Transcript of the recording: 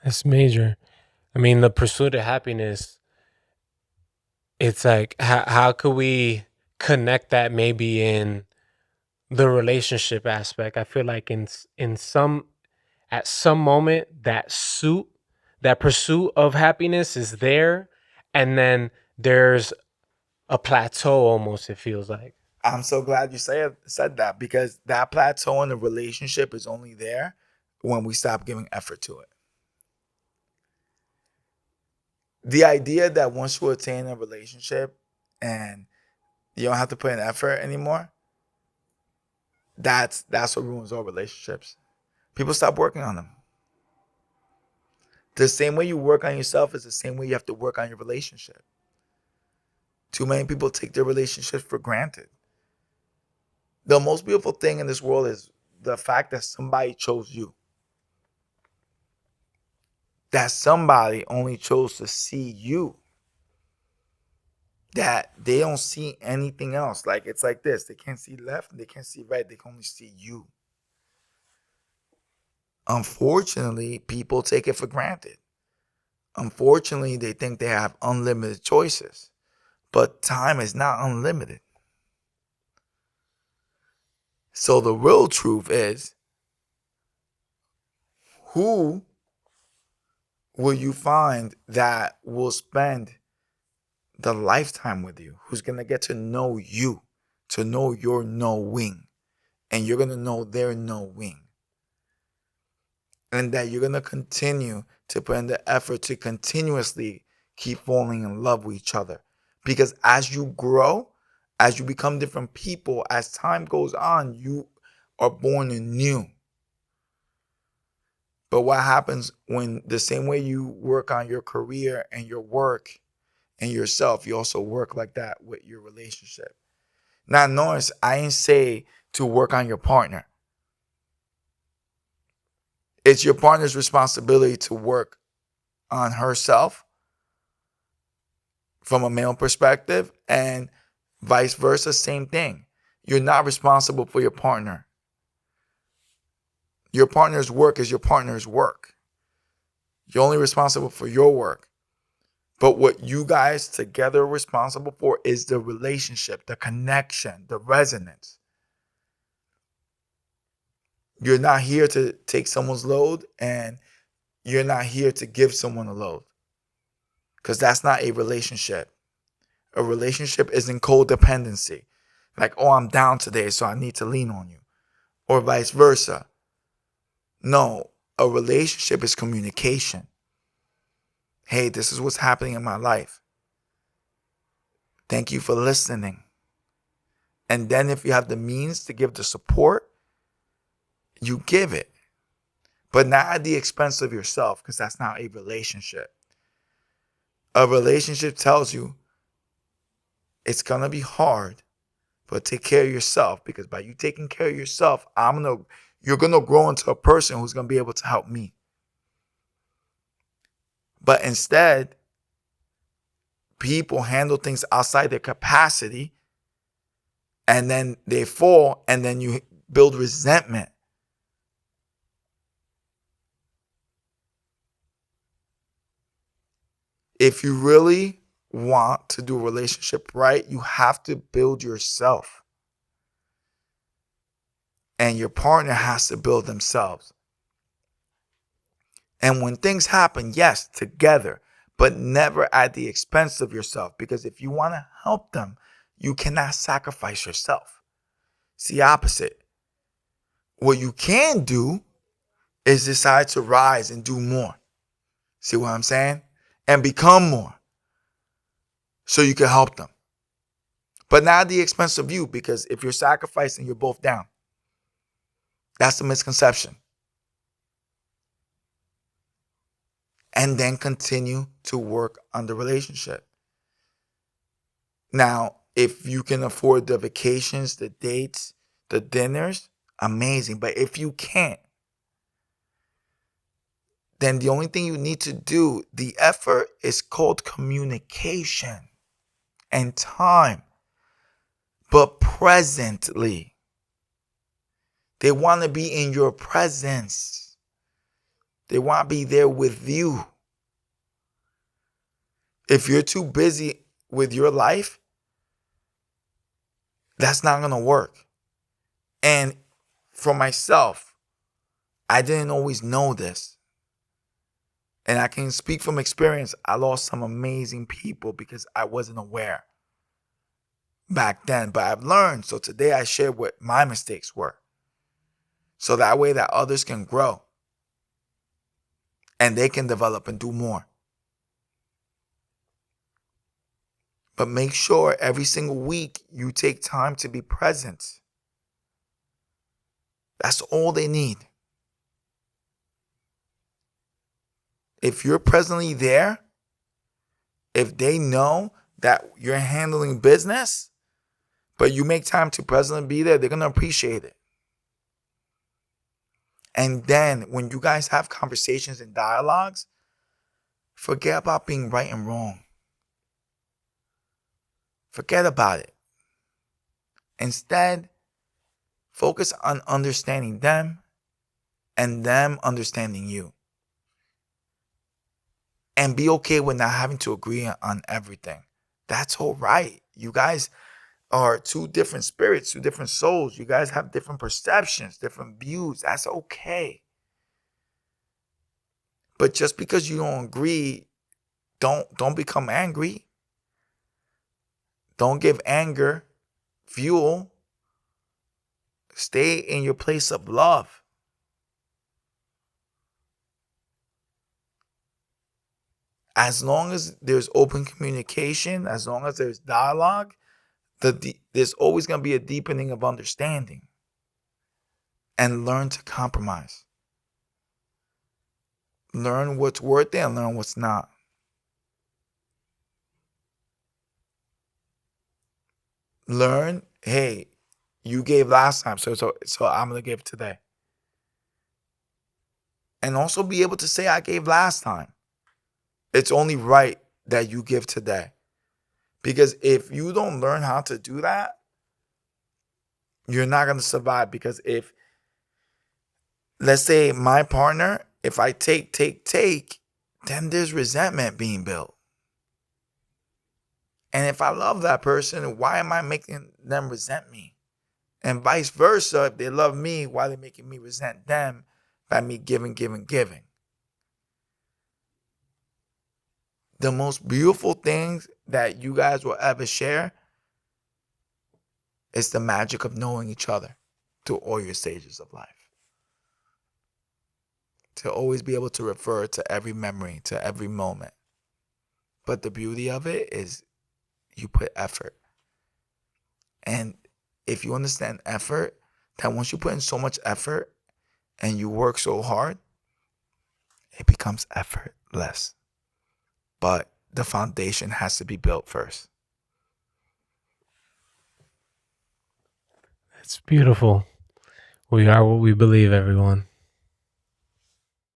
It's major. I mean, the pursuit of happiness, it's like, how could we connect that maybe in the relationship aspect? I feel like in some at some moment that pursuit of happiness is there, and then there's a plateau almost, it feels like. I'm so glad you said that, because that plateau in the relationship is only there when we stop giving effort to it. The idea that once you attain a relationship and you don't have to put in effort anymore, that's what ruins all relationships. People stop working on them. The same way you work on yourself is the same way you have to work on your relationship. Too many people take their relationships for granted. The most beautiful thing in this world is the fact that somebody chose you. That somebody only chose to see you. That they don't see anything else. Like, it's like this. They can't see left, they can't see right. They can only see you. Unfortunately, people take it for granted. Unfortunately, they think they have unlimited choices. But time is not unlimited. So the real truth is, who will you find that will spend the lifetime with you? Who's going to get to know you, to know your knowing, and you're going to know their knowing. And that you're going to continue to put in the effort to continuously keep falling in love with each other. Because as you grow, as you become different people, as time goes on, you are born anew. But what happens when the same way you work on your career and your work and yourself, you also work like that with your relationship. Now, notice I ain't say to work on your partner. It's your partner's responsibility to work on herself from a male perspective, and vice versa, same thing. You're not responsible for your partner. Your partner's work is your partner's work. You're only responsible for your work. But what you guys together are responsible for is the relationship, the connection, the resonance. You're not here to take someone's load, and you're not here to give someone a load, because that's not a relationship. A relationship isn't codependency. Like, oh, I'm down today, so I need to lean on you. Or vice versa. No, a relationship is communication. Hey, this is what's happening in my life. Thank you for listening. And then if you have the means to give the support, you give it. But not at the expense of yourself, because that's not a relationship. A relationship tells you it's going to be hard, but take care of yourself, because by you taking care of yourself, you're going to grow into a person who's going to be able to help me. But instead, people handle things outside their capacity, and then they fall, and then you build resentment. If you really want to do a relationship right, you have to build yourself. And your partner has to build themselves. And when things happen, yes, together, but never at the expense of yourself. Because if you want to help them, you cannot sacrifice yourself. It's the opposite. What you can do is decide to rise and do more. See what I'm saying? And become more, so you can help them. But not at the expense of you, because if you're sacrificing, you're both down. That's the misconception. And then continue to work on the relationship. Now, if you can afford the vacations, the dates, the dinners, amazing. But if you can't, then the only thing you need to do, the effort, is called communication and time. But presently, they want to be in your presence. They want to be there with you. If you're too busy with your life, that's not going to work. And for myself, I didn't always know this. And I can speak from experience. I lost some amazing people because I wasn't aware back then. But I've learned. So today I share what my mistakes were. So that way that others can grow. And they can develop and do more. But make sure every single week you take time to be present. That's all they need. If you're presently there, if they know that you're handling business, but you make time to presently be there, they're going to appreciate it. And then when you guys have conversations and dialogues, forget about being right and wrong. Forget about it. Instead, focus on understanding them and them understanding you. And be okay with not having to agree on everything. That's all right. You guys are two different spirits, two different souls. You guys have different perceptions, different views. That's okay. But just because you don't agree, don't become angry. Don't give anger fuel. Stay in your place of love. As long as there's open communication, as long as there's dialogue, there's always going to be a deepening of understanding. And learn to compromise. Learn what's worth it and learn what's not. Learn, hey, you gave last time, so I'm going to give today. And also be able to say, I gave last time. It's only right that you give today. Because if you don't learn how to do that, you're not going to survive. Because if, let's say my partner, if I take, then there's resentment being built. And if I love that person, why am I making them resent me? And vice versa, if they love me, why are they making me resent them by me giving? The most beautiful things that you guys will ever share is the magic of knowing each other through all your stages of life. To always be able to refer to every memory, to every moment. But the beauty of it is you put effort. And if you understand effort, that once you put in so much effort and you work so hard, it becomes effortless. But the foundation has to be built first. It's beautiful. We are what we believe, everyone.